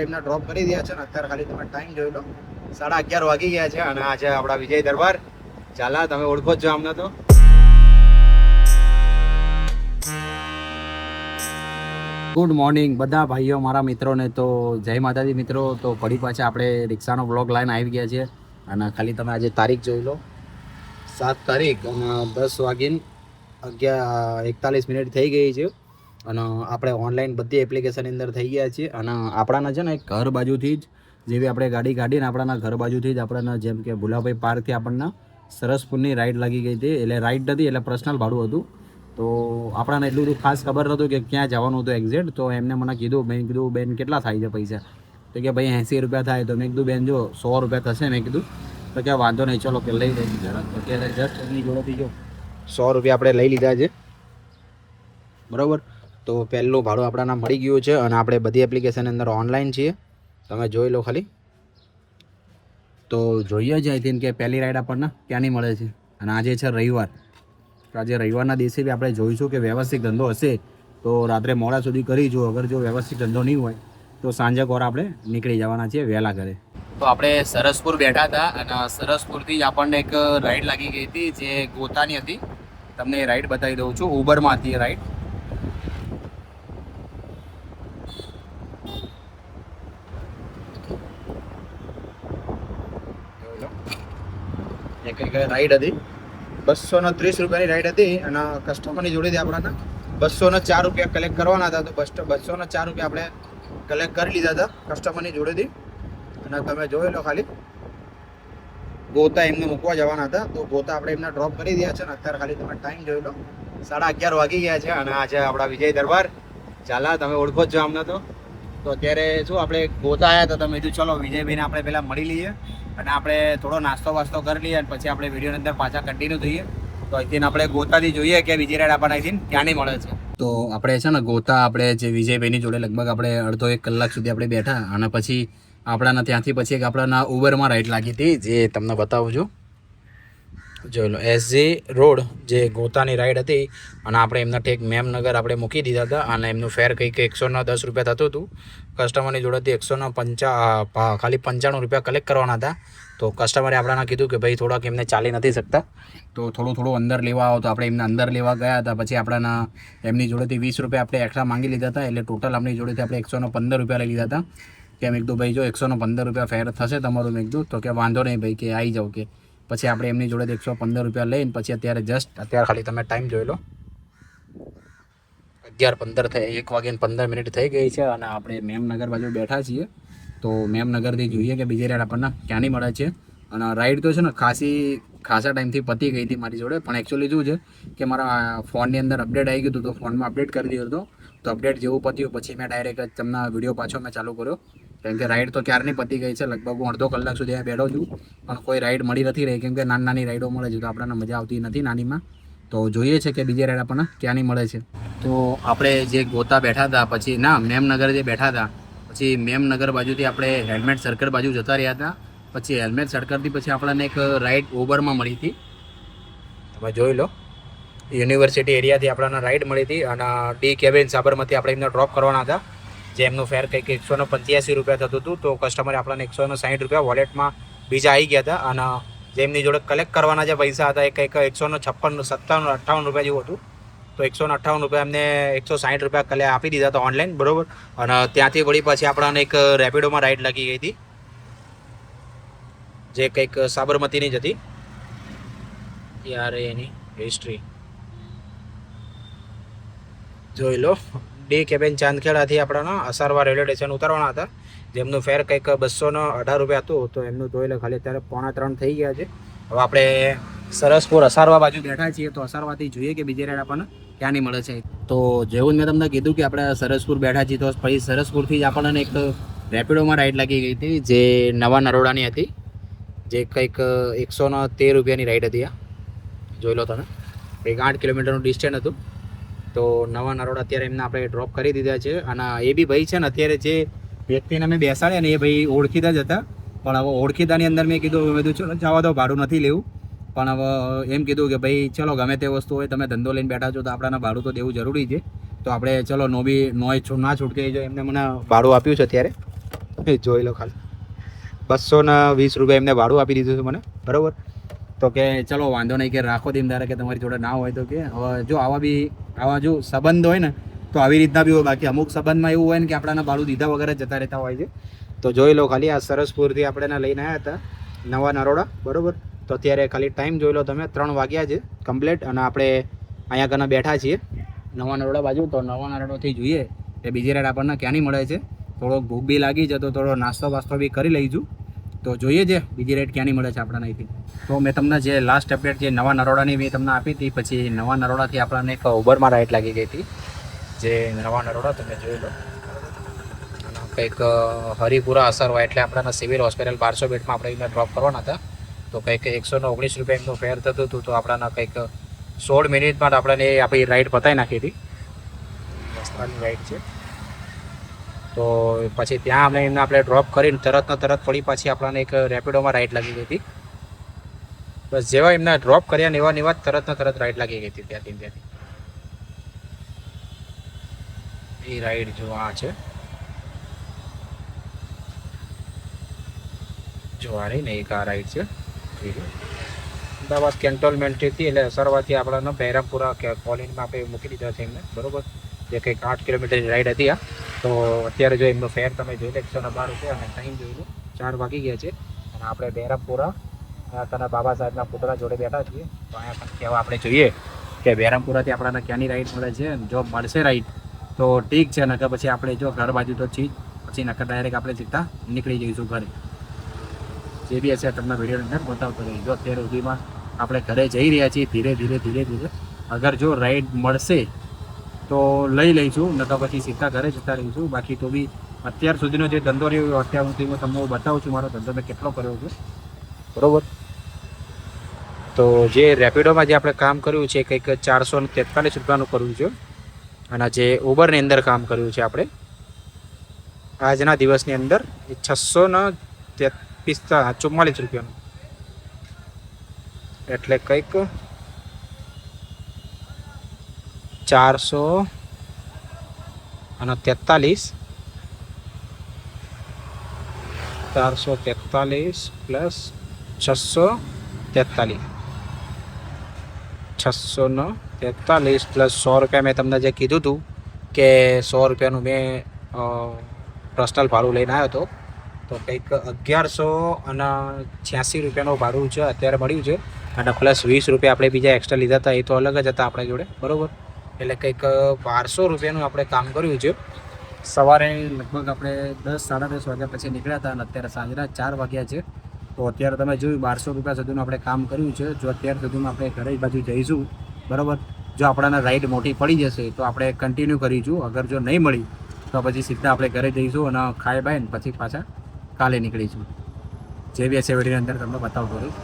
એમને ડ્રોપ કરી દીધા છે અને અત્યારે ખાલી તમે ટાઈમ જોઈ લો 11:30 વાગી ગયા છે અને આજે આપણા વિજય દરબાર ચાલા તમે ઓળખો જ છો અમને તો ગુડ મોર્નિંગ બધા ભાઈઓ મારા મિત્રોને તો જય માતાજી મિત્રો તો ફરી પાછા આપણે રિક્ષાનો બ્લોગ લાઈન આવી ગયા છે અને ખાલી તમે આજે તારીખ જોઈ લો 7 તારીખ અને 10 વાગીને 41 થઈ ગઈ છે અને આપણે ઓનલાઈન બધી એપ્લિકેશનની અંદર થઈ ગયા છીએ અને આપણાના છે ને ઘર બાજુથી જ જેવી આપણે ગાડી કાઢીને આપણાના ઘર બાજુથી જ આપણને જેમ કે ભુલાભાઈ પાર્કથી આપણને સરસપુરની રાઈડ લાગી ગઈ હતી એટલે રાઈડ નથી એટલે પર્સનલ ભાડું હતું તો આપણને એટલું બધું ખાસ ખબર નહોતું કે ક્યાં જવાનું હતું એક્ઝેક્ટ તો એમને મને કીધું મેં કીધું બેન કેટલા થાય છે પૈસા તો કે ભાઈ 80 રૂપિયા થાય તો મેં કીધું બેન જો 100 રૂપિયા થશે મેં કીધું તો કે વાંધો નહીં ચલો કે લઈ લઈશું જરા તો કે જસ્ટ એમની જોડેથી જો 100 રૂપિયા આપણે લઈ લીધા છે બરાબર તો પહેલું ભાડું આપણાને મળી ગયું છે અને આપણે બધી એપ્લિકેશન અંદર ઓનલાઈન છીએ તમે જોઈ લો ખાલી તો જોઈએ જ આઈ કે પહેલી રાઈડ આપણને ક્યાંની મળે છે અને આજે છે રવિવાર તો આજે રવિવારના દિવસે બી આપણે જોઈશું કે વ્યવસ્થિત ધંધો હશે તો રાત્રે મોડા સુધી કરીશું અગર જો વ્યવસ્થિત ધંધો નહીં હોય તો સાંજે કોર આપણે નીકળી જવાના છીએ વહેલા ઘરે તો આપણે સરસપુર બેઠા હતા અને સરસપુરથી જ આપણને એક રાઈડ લાગી ગઈ હતી જે ગોતાની હતી તમને એ રાઈડ બતાવી દઉં છું ઉબરમાં હતી એ રાઈડ એક રાઈડ હતી 230 રૂપિયાની રાઈડ હતી અને કસ્ટમરની જોડેથી આપણને 204 રૂપિયા કલેક્ટ કરવાના હતા તો 204 રૂપિયા આપણે કલેક્ટ કરી લીધા હતા કસ્ટમરની જોડેથી અને તમે જોઈ લો ખાલી ગોતા એમને મૂકવા જવાના હતા તો ગોતા આપણે એમને ડ્રોપ કરી દીધા છે અને અત્યારે ખાલી તમે ટાઈમ જોઈ લો 11:30 વાગી ગયા છે અને આજે આપણા વિજય દરબાર ચાલા તમે ઓળખો જ છો અમને તો અત્યારે શું આપણે ગોતા આવ્યા તો તમે કીધું ચલો વિજયભાઈને આપણે પહેલાં મળી લઈએ અને આપણે થોડો નાસ્તો વાસ્તો કરી લઈએ અને પછી આપણે વિડીયોની અંદર પાછા કન્ટિન્યુ થઈએ તો અહીંથી આપણે ગોતાથી જોઈએ કે બીજી રાઈડ આપણને અહીંથી ક્યાંની મળે છે તો આપણે છે ને ગોતા આપણે જે વિજયભાઈની જોડે લગભગ આપણે અડધો 1 કલાક સુધી આપણે બેઠા અને પછી આપણાના ત્યાંથી પછી એક આપણાના ઉબરમાં રાઈડ લાગી હતી જે તમને બતાવું છું જોઈ લો એસજી રોડ જે ગોતાની રાઈડ હતી અને આપણે એમના ઠેક મેમનગર આપણે મૂકી દીધા હતા અને એમનું ફેર કંઈક 110 રૂપિયા થતું હતું કસ્ટમરની જોડેથી 150 ખાલી 95 રૂપિયા કલેક્ટ કરવાના હતા તો કસ્ટમરે આપણાને કીધું કે ભાઈ થોડાક એમને ચાલી નથી શકતા તો થોડું અંદર લેવા આવો તો આપણે એમને અંદર લેવા ગયા હતા પછી આપણાના એમની જોડેથી 20 રૂપિયા આપણે એક્સ્ટ્રા માંગી લીધા હતા એટલે ટોટલ આપણી જોડેથી આપણે 115 રૂપિયા લઈ લીધા હતા કે મેં કીધું ભાઈ જો 115 રૂપિયા ફેર થશે તમારું મેં કીધું તો કે વાંધો નહીં ભાઈ કે આવી જાઓ કે પછી આપણે એમની જોડે 115 રૂપિયા લઈને પછી અત્યારે ખાલી તમે ટાઈમ જોઈ લો 11:15 થઈ 1:15 થઈ ગઈ છે અને આપણે મેમનગર બાજુ બેઠા છીએ તો મેમનગરથી જોઈએ કે બીજી રાઈડ આપણને ક્યાંની મળે છે અને રાઈડ તો છે ને ખાસા ટાઈમથી પતી ગઈ હતી મારી જોડે પણ એકચ્યુઅલી શું છે કે મારા ફોનની અંદર અપડેટ આવી ગયું હતું તો ફોનમાં અપડેટ કરી દીધો હતો તો અપડેટ જેવું પત્યું પછી મેં ડાયરેક્ટ તમને વિડીયો પાછો મેં ચાલુ કર્યો કેમ કે રાઈડ તો ક્યારની પતી ગઈ છે લગભગ હું અડધો કલાક સુધી બેઠો છું પણ કોઈ રાઈડ મળી નથી રહી કેમ કે નાની રાઈડો મળે છે તો આપણને મજા આવતી નથી નાનીમાં તો જોઈએ છે કે બીજી રાઈડ આપણને ક્યાંની મળે છે તો આપણે જે ગોતા બેઠા હતા પછી મેમનગર જે બેઠા હતા પછી મેમનગર બાજુથી આપણે હેલ્મેટ સર્કલ બાજુ જતા રહ્યા હતા પછી હેલ્મેટ સર્કલથી પછી આપણને એક રાઈડ ઉબરમાં મળી હતી તમે જોઈ લો યુનિવર્સિટી એરિયાથી આપણને રાઈડ મળી હતી અને ડી કેબિન સાબરમતી આપણે એમને ડ્રોપ કરવાના હતા જે એમનું ફેર કંઈક 185 રૂપિયા થતું હતું તો કસ્ટમરે આપણને 160 રૂપિયા વોલેટમાં બીજા આવી ગયા હતા અને જે એમની જોડે કલેક્ટ કરવાના જે પૈસા હતા એ કંઈક 158 રૂપિયા જેવું હતું તો 158 રૂપિયા એમને 160 રૂપિયા કલે આપી દીધા હતા ઓનલાઈન બરાબર અને ત્યાંથી વળી પછી આપણને એક રેપિડોમાં રાઈડ લાગી ગઈ હતી જે કંઈક સાબરમતીની જ હતી યાર એની હિસ્ટ્રી જોઈ લો ડી કેબિન ચાંદખેડાથી આપણને અસારવા રેલવે સ્ટેશન ઉતારવાના હતા જેમનું ફેર કંઈક 218 રૂપિયા હતું તો એમનું જોઈ લો ખાલી અત્યારે 2:45 થઈ ગયા છે હવે આપણે સરસપુર અસારવા બાજુ બેઠા છીએ તો અસારવાથી જોઈએ કે બીજી રાઈડ આપણને ક્યાંની મળે છે તો જેવું મેં તમને કીધું કે આપણે સરસપુર બેઠા છીએ તો પછી સરસપુરથી જ આપણને એક રેપિડોમાં રાઈડ લાગી ગઈ હતી જે નવા નરોડાની હતી જે કંઈક 113 રૂપિયાની રાઈડ હતી આ જોઈ લો તમે કંઈક 8 કિલોમીટરનું ડિસ્ટન્સ હતું તો નવા નરોડા અત્યારે એમને આપણે ડ્રોપ કરી દીધા છે અને એ બી ભાઈ છે ને અત્યારે જે વ્યક્તિને મેં બેસાડ્યા ને એ ભાઈ ઓળખીતા જ હતા પણ હવે ઓળખીતાની અંદર મેં કીધું ચલો જવા દો ભાડું નથી લેવું પણ હવે એમ કીધું કે ભાઈ ચલો ગમે તે વસ્તુ હોય તમે ધંધો લઈને બેઠા છો તો આપણાને ભાડું તો દેવું જરૂરી છે તો આપણે ચલો ના છૂટકે જો એમને મને ભાડું આપ્યું છે અત્યારે જોઈ લો ખાલી 220 રૂપિયા એમને ભાડું આપી દીધું છે મને, બરાબર. તો કે ચલો વાંધો નહીં કે રાખો દીમદારે કે તમારી જોડે ના હોય તો કે હવે જો આવા જો સંબંધ હોય ને તો આવી રીતના બી હોય. બાકી અમુક સંબંધમાં એવું હોય ને કે આપણાને ભાડું દીધા વગર જ જતા રહેતા હોય છે. તો જોઈ લો ખાલી આ સરસપુરથી આપણે લઈને આવ્યા હતા નવા નરોડા, બરાબર. તો અત્યારે ખાલી ટાઈમ જોઈ લો તમે, 3 વાગ્યા છે કમ્પ્લીટ. અને આપણે અહીંયા કને બેઠા છીએ નવા નરોડા બાજુ. તો નવા નરોડાથી જોઈએ કે બીજી રાઈડ આપણને ક્યાંની મળે છે. થોડોક ભૂખ બી લાગી છે તો થોડો નાસ્તો વાસ્તો બી કરી લઈશું. તો જોઈએ છે બીજી રાઈડ ક્યાંની મળે છે આપણને અહીંથી. તો મેં તમને જે લાસ્ટ અપડેટ જે નવા નરોડાની મેં તમને આપી હતી, પછી નવા નરોડાથી આપણને એક ઉબરમાં રાઈડ લાગી ગઈ હતી. જે નવા નરોડા તમે જોઈ લો, કંઈક હરિપુરા અસર હોય એટલે આપણાના સિવિલ હોસ્પિટલ 1200 બેડમાં આપણે એમને ડ્રોપ કરવાના હતા. તો કંઈક 119 રૂપિયા એમનું ફેર થતું હતું. તો આપણાના કંઈક 16 મિનિટમાં આપણને આપણી રાઈડ પતાવી નાખી હતી. રસ્તાની રાઈડ છે. તો પછી ત્યાં આપણે ડ્રોપ કરીને તરત પડી પાછી આપણને એક રેપિડોમાં રાઈડ લાગી ગઈ હતી. બસ જેવા એમને ડ્રોપ કર્યા ને એવા તરત રાઈડ લાગી ગઈ હતી ત્યાંથી. એ રાઈડ જો આ છે, જો આ રહી ને એક આ રાઈડ છે. અમદાવાદ કેન્ટોનમેન્ટથી એટલે અસરવાથી આપણાને બહેરામપુરા કોલોનીમાં આપણે મૂકી દીધા છે એમને, બરાબર. જે કંઈક 8 કિલોમીટરની રાઈડ હતી આ. તો અત્યારે જો એમનો ફેર તમે જોઈ લો 112 રૂપિયા. અને ટાઈમ જોઈ લો 4 વાગી ગયા છે. અને આપણે બહેરામપુરા તને બાબા સાહેબના પુતળા જોડે બેઠા છીએ. તો અહીંયા કહેવા આપણે જોઈએ કે બહેરામપુરાથી આપણને ક્યાંની રાઈડ મળે છે. જો મળશે રાઈડ તો ઠીક છે, નકર પછી આપણે જો ઘર બાજુ તો છીએ પછી નકર ડાયરેક્ટ આપણે સીધા નીકળી જઈશું ઘરે. જે બી હશે તમને વિડીયો અંદર બતાવતો રહીશ. જો અત્યારે સુધીમાં આપણે ઘરે જઈ રહ્યા છીએ ધીરે. અગર જો રાઈડ મળશે તો લઈ લઈશું, નકર પછી સીધા ઘરે જતા રહીશું. બાકી તો બી અત્યાર સુધીનો જે ધંધો રહ્યો અત્યાર સુધી હું તમને બતાવું છું મારો ધંધો મેં કેટલો કર્યો છે, બરાબર. તો જે રેપિડોમાં જે આપણે કામ કર્યું છે કંઈક 443 રૂપિયાનું કર્યું છે. અને જે ઉબરની અંદર કામ કર્યું છે આપણે આજના દિવસની અંદર 644 રૂપિયાનું. એટલે કંઈક 443 પ્લસ 643 પ્લસ 100 રૂપિયા. મેં તમને જે કીધું હતું કે 100 રૂપિયાનું મેં પર્સનલ ભાડું લઈને આવ્યો હતો. તો કંઈક 1186 રૂપિયાનું ભાડું છે અત્યારે મળ્યું છે. અને પ્લસ 20 રૂપિયા આપણે બીજા એક્સ્ટ્રા લીધા હતા, એ તો અલગ જ હતા આપણા જોડે, બરાબર. એટલે કંઈક 1200 રૂપિયાનું આપણે કામ કર્યું છે. સવારે લગભગ આપણે 10-10:30 વાગ્યા પછી નીકળ્યા હતા અને અત્યારે સાંજના 4 વાગ્યા છે. તો અત્યારે તમે જોયું 1200 રૂપિયા સુધીનું આપણે કામ કર્યું છે. જો અત્યાર સુધીમાં આપણે ઘરે બાજુ જઈશું, બરાબર. જો આપણાને રાઈડ મોટી પડી જશે તો આપણે કન્ટિન્યુ કરીશું. અગર જો નહીં મળી તો પછી સીધા આપણે ઘરે જઈશું અને ખાઈ બાઈને પછી પાછા કાલે નીકળીશું. જે બી હશે વિડીયોની અંદર તમને બતાવતો રહીશ.